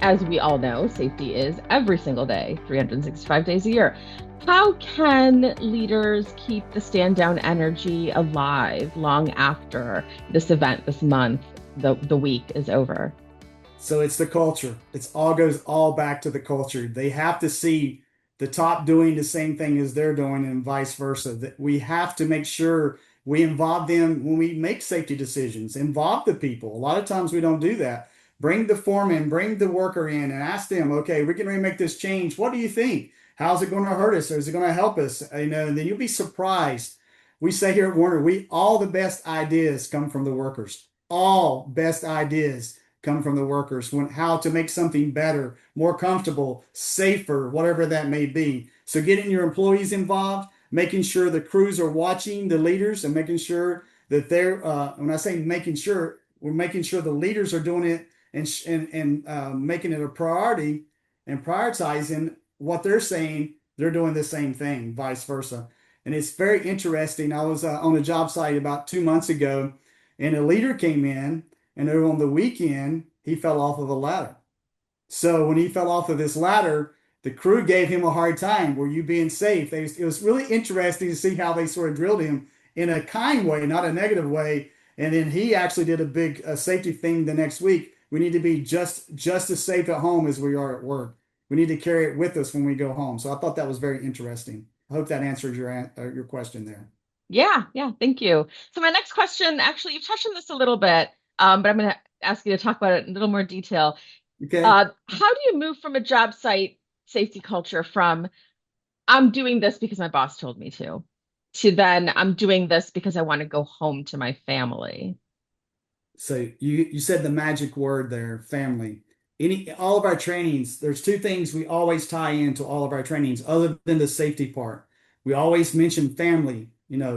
as we all know, safety is every single day, 365 days a year. How can leaders keep the stand down energy alive long after this event, this month, the week is over? So it's the culture. It's all goes all back to the culture. They have to see the top doing the same thing as they're doing and vice versa. That we have to make sure we involve them when we make safety decisions, involve the people. A lot of times we don't do that. Bring the foreman, bring the worker in and ask them, okay, we're getting ready to make this change. What do you think? How's it going to hurt us? Or is it going to help us? And then you'll be surprised. We say here at Werner, we all the best ideas come from the workers. All best ideas come from the workers when how to make something better, more comfortable, safer, whatever that may be. So getting your employees involved, making sure the crews are watching the leaders and making sure that they're when I say making sure, we're making sure the leaders are doing it and making it a priority and prioritizing what they're saying, they're doing the same thing, vice versa. And it's very interesting. I was on a job site about 2 months ago, and a leader came in, and on the weekend, he fell off of a ladder. So when he fell off of this ladder, the crew gave him a hard time. Were you being safe? It was really interesting to see how they sort of drilled him in a kind way, not a negative way. And then he actually did a big safety thing the next week. We need to be just as safe at home as we are at work. We need to carry it with us when we go home. So I thought that was very interesting. I hope that answers your question there. Yeah, thank you. So my next question, actually, you've touched on this a little bit, but I'm going to ask you to talk about it in a little more detail. Okay. How do you move from a job site safety culture from I'm doing this because my boss told me to then I'm doing this because I want to go home to my family? So you said the magic word there, family. Any all of our trainings, there's two things we always tie into all of our trainings, other than the safety part. We always mention family,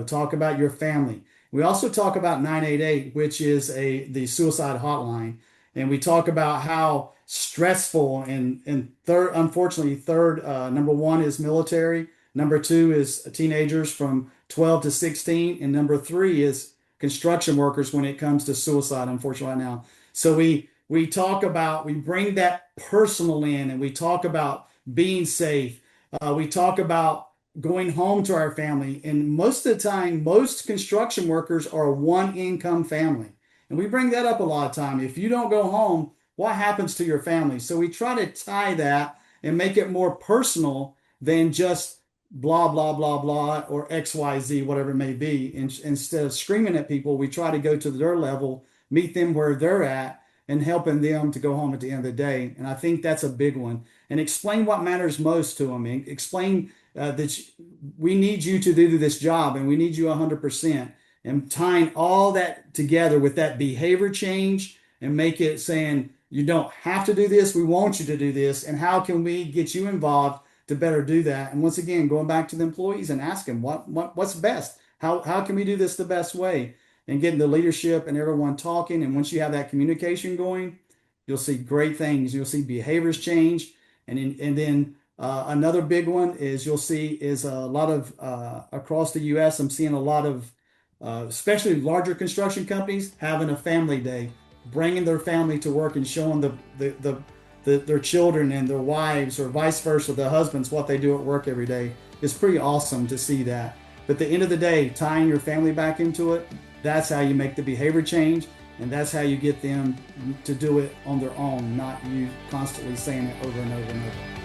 talk about your family. We also talk about 988, which is the suicide hotline. And we talk about how stressful and third, unfortunately, third, number one is military, number two is teenagers from 12 to 16, and number three is construction workers when it comes to suicide, unfortunately, right now. So we bring that personal in, and we talk about being safe. We talk about going home to our family, and most of the time, most construction workers are a one income family, and we bring that up a lot of time. If you don't go home, what happens to your family? So we try to tie that and make it more personal than just blah blah blah blah or XYZ, whatever it may be. Instead of screaming at people, we try to go to their level, meet them where they're at, and helping them to go home at the end of the day. And I think that's a big one. And explain what matters most to them. And explain that we need you to do this job, and we need you 100%. And tying all that together with that behavior change and make it saying, you don't have to do this, we want you to do this. And how can we get you involved to better do that? And once again, going back to the employees and asking what's best? How can we do this the best way? And getting the leadership and everyone talking. And once you have that communication going, you'll see great things. You'll see behaviors change. And then another big one is you'll see is a lot of across the U.S. I'm seeing a lot of especially larger construction companies having a family day, bringing their family to work and showing their children and their wives or vice versa, their husbands, what they do at work every day. It's pretty awesome to see that. But at the end of the day, tying your family back into it, that's how you make the behavior change, and that's how you get them to do it on their own, not you constantly saying it over and over and over.